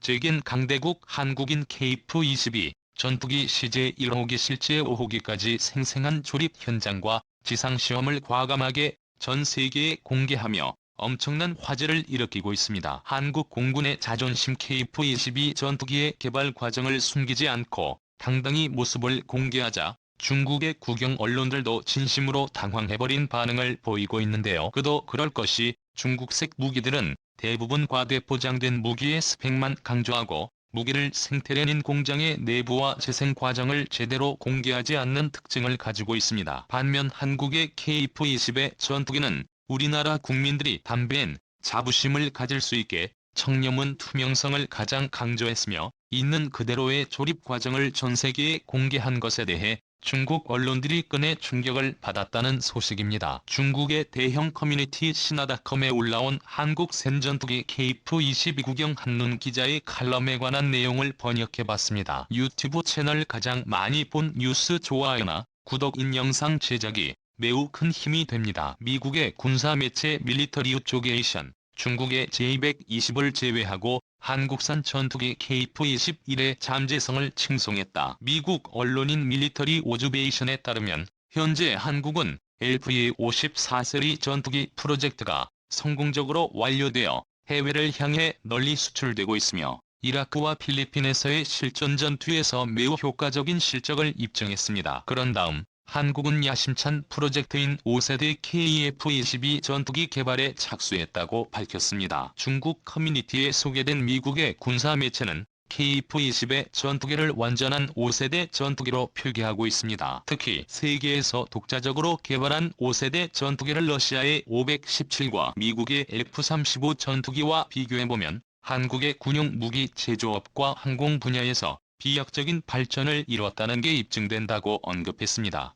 재견 강대국 한국인 KF-22 전투기 CJ-1호기 실제 5호기까지 생생한 조립 현장과 지상시험을 과감하게 전 세계에 공개하며 엄청난 화제를 일으키고 있습니다. 한국 공군의 자존심 KF-22 전투기의 개발 과정을 숨기지 않고 당당히 모습을 공개하자 중국의 국영 언론들도 진심으로 당황해버린 반응을 보이고 있는데요. 그도 그럴 것이 중국색 무기들은 대부분 과대포장된 무기의 스펙만 강조하고 무기를 생태련인 공장의 내부와 재생 과정을 제대로 공개하지 않는 특징을 가지고 있습니다. 반면 한국의 KF-20의 전투기는 우리나라 국민들이 담대한 자부심을 가질 수 있게 청렴은 투명성을 가장 강조했으며 있는 그대로의 조립 과정을 전 세계에 공개한 것에 대해 중국 언론들이 끈에 충격을 받았다는 소식입니다. 중국의 대형 커뮤니티 신화닷컴에 올라온 한국 샌전투기 KF-22 구경 한눈 기자의 칼럼에 관한 내용을 번역해봤습니다. 유튜브 채널 가장 많이 본 뉴스 좋아요나 구독인 영상 제작이 매우 큰 힘이 됩니다. 미국의 군사매체 밀리터리 오토게이션, 중국의 J-120을 제외하고 한국산 전투기 KF-21의 잠재성을 칭송했다. 미국 언론인 밀리터리 오즈베이션에 따르면 현재 한국은 LV-54세리 전투기 프로젝트가 성공적으로 완료되어 해외를 향해 널리 수출되고 있으며 이라크와 필리핀에서의 실전 전투에서 매우 효과적인 실적을 입증했습니다. 그런 다음 한국은 야심찬 프로젝트인 5세대 KF-22 전투기 개발에 착수했다고 밝혔습니다. 중국 커뮤니티에 소개된 미국의 군사매체는 KF-20의 전투기를 완전한 5세대 전투기로 표기하고 있습니다. 특히 세계에서 독자적으로 개발한 5세대 전투기를 러시아의 517과 미국의 F-35 전투기와 비교해보면 한국의 군용 무기 제조업과 항공 분야에서 비약적인 발전을 이뤘다는 게 입증된다고 언급했습니다.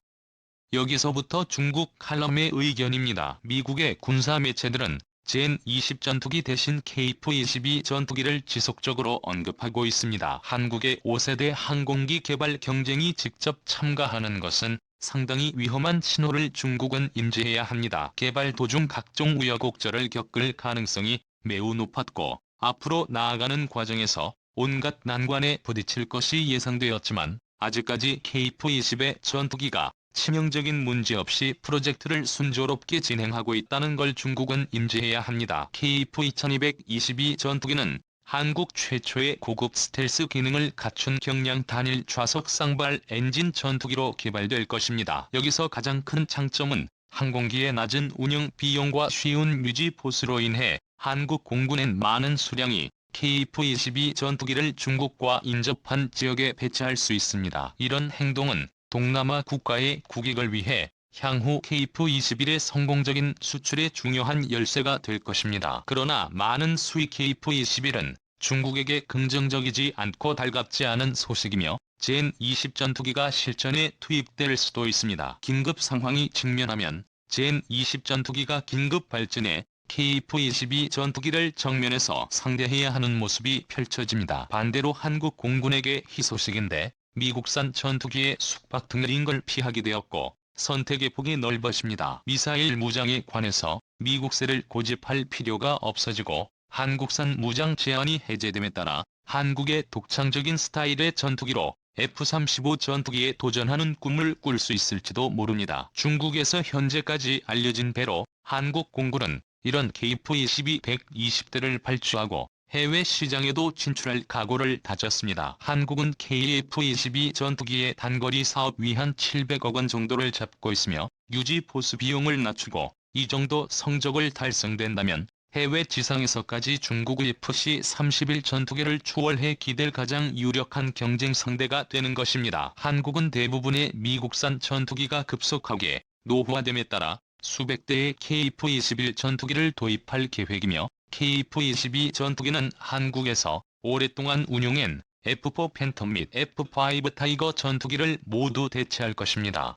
여기서부터 중국 칼럼의 의견입니다. 미국의 군사 매체들은 젠-20 전투기 대신 KF-22 전투기를 지속적으로 언급하고 있습니다. 한국의 5세대 항공기 개발 경쟁이 직접 참가하는 것은 상당히 위험한 신호를 중국은 인지해야 합니다. 개발 도중 각종 우여곡절을 겪을 가능성이 매우 높았고 앞으로 나아가는 과정에서 온갖 난관에 부딪힐 것이 예상되었지만 아직까지 KF-20의 전투기가 치명적인 문제 없이 프로젝트를 순조롭게 진행하고 있다는 걸 중국은 인지해야 합니다. KF-2222 전투기는 한국 최초의 고급 스텔스 기능을 갖춘 경량 단일 좌석 쌍발 엔진 전투기로 개발될 것입니다. 여기서 가장 큰 장점은 항공기의 낮은 운영 비용과 쉬운 유지 보수로 인해 한국 공군엔 많은 수량이 KF-22 전투기를 중국과 인접한 지역에 배치할 수 있습니다. 이런 행동은 동남아 국가의 국익을 위해 향후 KF-21의 성공적인 수출에 중요한 열쇠가 될 것입니다. 그러나 많은 수입 KF-21은 중국에게 긍정적이지 않고 달갑지 않은 소식이며 젠-20 전투기가 실전에 투입될 수도 있습니다. 긴급 상황이 직면하면 젠-20 전투기가 긴급 발진해 KF-22 전투기를 정면에서 상대해야 하는 모습이 펼쳐집니다. 반대로 한국 공군에게 희소식인데 미국산 전투기의 숙박 등을 걸 피하게 되었고 선택의 폭이 넓어집니다. 미사일 무장에 관해서 미국세를 고집할 필요가 없어지고 한국산 무장 제한이 해제됨에 따라 한국의 독창적인 스타일의 전투기로 F-35 전투기에 도전하는 꿈을 꿀 수 있을지도 모릅니다. 중국에서 현재까지 알려진 배로 한국 공군은 이런 KF-22 120대를 발주하고 해외 시장에도 진출할 각오를 다졌습니다. 한국은 KF-22 전투기의 단거리 사업 위 한 700억 원 정도를 잡고 있으며 유지 보수 비용을 낮추고 이 정도 성적을 달성된다면 해외 지상에서까지 중국의 FC-31 전투기를 추월해 기댈 가장 유력한 경쟁 상대가 되는 것입니다. 한국은 대부분의 미국산 전투기가 급속하게 노후화됨에 따라 수백 대의 KF-21 전투기를 도입할 계획이며 KF-22 전투기는 한국에서 오랫동안 운용한 F-4 팬텀 및 F-5 타이거 전투기를 모두 대체할 것입니다.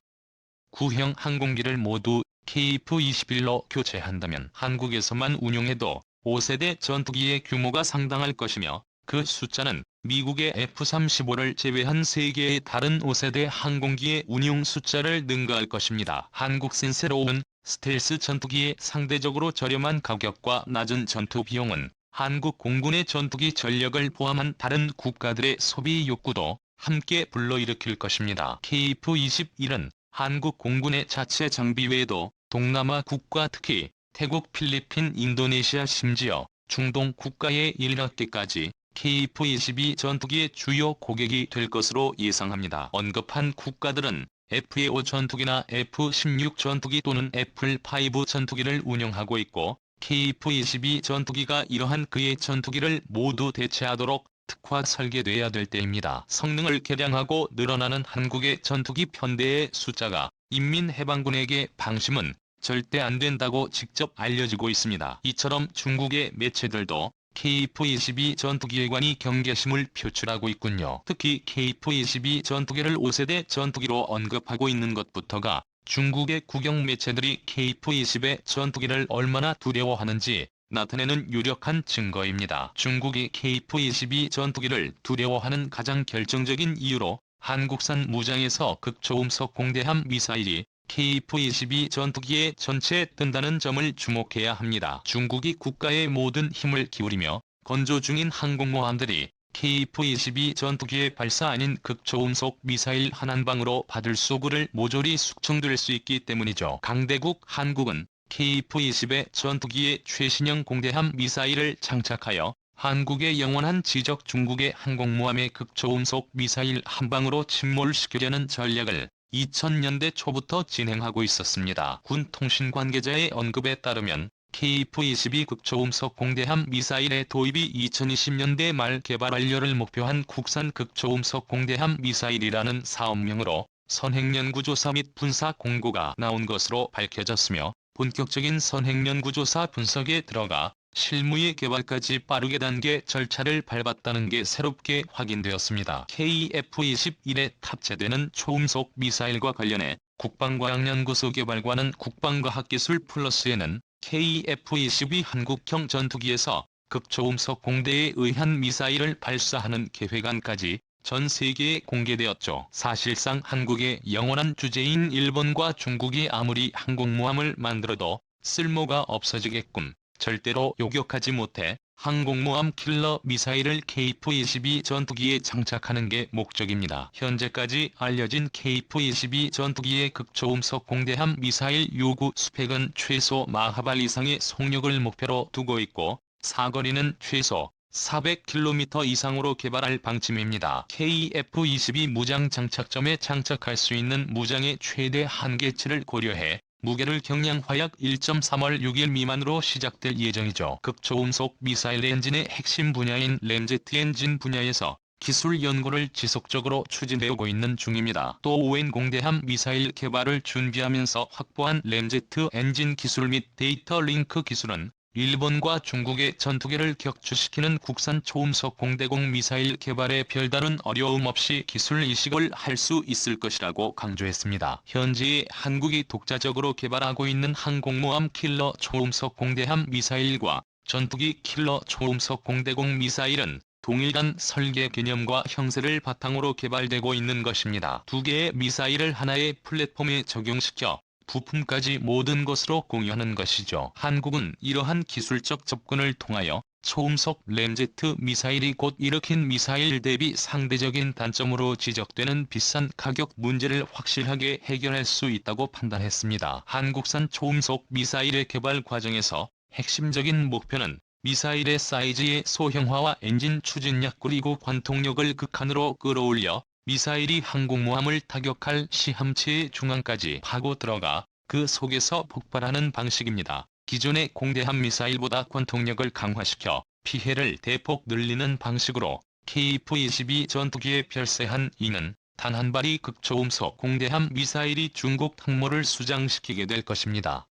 구형 항공기를 모두 KF-21로 교체한다면 한국에서만 운용해도 5세대 전투기의 규모가 상당할 것이며 그 숫자는 미국의 F-35를 제외한 세계의 다른 5세대 항공기의 운용 숫자를 능가할 것입니다. 한국산 새로운 스텔스 전투기의 상대적으로 저렴한 가격과 낮은 전투 비용은 한국 공군의 전투기 전력을 포함한 다른 국가들의 소비 욕구도 함께 불러일으킬 것입니다. KF-21은 한국 공군의 자체 장비 외에도 동남아 국가 특히 태국, 필리핀, 인도네시아 심지어 중동 국가에 이르렀기까지 KF-22 전투기의 주요 고객이 될 것으로 예상합니다. 언급한 국가들은 F-5 전투기나 F-16 전투기 또는 F-5 전투기를 운영하고 있고 KF-22 전투기가 이러한 그의 전투기를 모두 대체하도록 특화 설계돼야 될 때입니다. 성능을 개량하고 늘어나는 한국의 전투기 편대의 숫자가 인민해방군에게 방심은 절대 안 된다고 직접 알려지고 있습니다. 이처럼 중국의 매체들도 KF-22 전투기에 관한 경계심을 표출하고 있군요. 특히 KF-22 전투기를 5세대 전투기로 언급하고 있는 것부터가 중국의 국영 매체들이 KF-22 전투기를 얼마나 두려워하는지 나타내는 유력한 증거입니다. 중국이 KF-22 전투기를 두려워하는 가장 결정적인 이유로 한국산 무장에서 극초음속 공대함 미사일이 KF-22 전투기에 전체에 뜬다는 점을 주목해야 합니다. 중국이 국가의 모든 힘을 기울이며 건조 중인 항공모함들이 KF-22 전투기의 발사 아닌 극초음속 미사일 한 방으로 바들쏘구를 모조리 숙청될 수 있기 때문이죠. 강대국 한국은 KF-22 전투기의 최신형 공대함 미사일을 장착하여 한국의 영원한 지적 중국의 항공모함의 극초음속 미사일 한 방으로 침몰시키려는 전략을 2000년대 초부터 진행하고 있었습니다. 군 통신 관계자의 언급에 따르면 KF-22 극초음속 공대함 미사일의 도입이 2020년대 말 개발 완료를 목표한 국산 극초음속 공대함 미사일이라는 사업명으로 선행연구조사 및 분사 공고가 나온 것으로 밝혀졌으며 본격적인 선행연구조사 분석에 들어가 실무의 개발까지 빠르게 단계 절차를 밟았다는 게 새롭게 확인되었습니다. KF-21에 탑재되는 초음속 미사일과 관련해 국방과학연구소 개발과는 국방과학기술 플러스에는 KF-22 한국형 전투기에서 극초음속 공대에 의한 미사일을 발사하는 계획안까지 전 세계에 공개되었죠. 사실상 한국의 영원한 주제인 일본과 중국이 아무리 항공모함을 만들어도 쓸모가 없어지게끔 절대로 요격하지 못해 항공모함 킬러 미사일을 KF-22 전투기에 장착하는 게 목적입니다. 현재까지 알려진 KF-22 전투기의 극초음속 공대함 미사일 요구 스펙은 최소 마하발 이상의 속력을 목표로 두고 있고 사거리는 최소 400km 이상으로 개발할 방침입니다. KF-22 무장 장착점에 장착할 수 있는 무장의 최대 한계치를 고려해 무게를 경량화약 1.3월 6일 미만으로 시작될 예정이죠. 극초음속 미사일 엔진의 핵심 분야인 램제트 엔진 분야에서 기술 연구를 지속적으로 추진해오고 있는 중입니다. 또 오웬 공대함 미사일 개발을 준비하면서 확보한 램제트 엔진 기술 및 데이터 링크 기술은 일본과 중국의 전투기를 격추시키는 국산 초음속 공대공 미사일 개발에 별다른 어려움 없이 기술 이식을 할 수 있을 것이라고 강조했습니다. 현재 한국이 독자적으로 개발하고 있는 항공모함 킬러 초음속 공대함 미사일과 전투기 킬러 초음속 공대공 미사일은 동일한 설계 개념과 형세를 바탕으로 개발되고 있는 것입니다. 두 개의 미사일을 하나의 플랫폼에 적용시켜 부품까지 모든 것으로 공유하는 것이죠. 한국은 이러한 기술적 접근을 통하여 초음속 램제트 미사일이 곧 일으킨 미사일 대비 상대적인 단점으로 지적되는 비싼 가격 문제를 확실하게 해결할 수 있다고 판단했습니다. 한국산 초음속 미사일의 개발 과정에서 핵심적인 목표는 미사일의 사이즈의 소형화와 엔진 추진력 그리고 관통력을 극한으로 끌어올려 미사일이 항공모함을 타격할 시함체의 중앙까지 파고 들어가 그 속에서 폭발하는 방식입니다. 기존의 공대함 미사일보다 관통력을 강화시켜 피해를 대폭 늘리는 방식으로 KF-22 전투기에 별세한 이는 단 한 발의 극초음속 공대함 미사일이 중국 항모를 수장시키게 될 것입니다.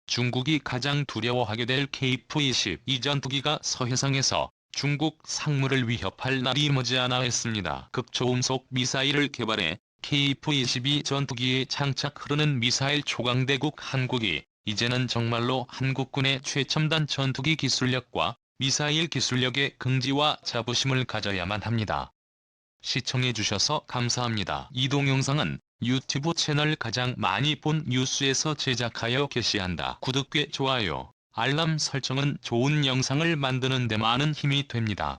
중국이 가장 두려워하게 될 KF-22 전투기가 서해상에서 중국 상무를 위협할 날이 머지않아 했습니다. 극초음속 미사일을 개발해 KF-22 전투기에 장착 흐르는 미사일 초강대국 한국이 이제는 정말로 한국군의 최첨단 전투기 기술력과 미사일 기술력의 긍지와 자부심을 가져야만 합니다. 시청해주셔서 감사합니다. 이 동영상은 유튜브 채널 가장 많이 본 뉴스에서 제작하여 게시한다. 구독과 좋아요, 알람 설정은 좋은 영상을 만드는 데 많은 힘이 됩니다.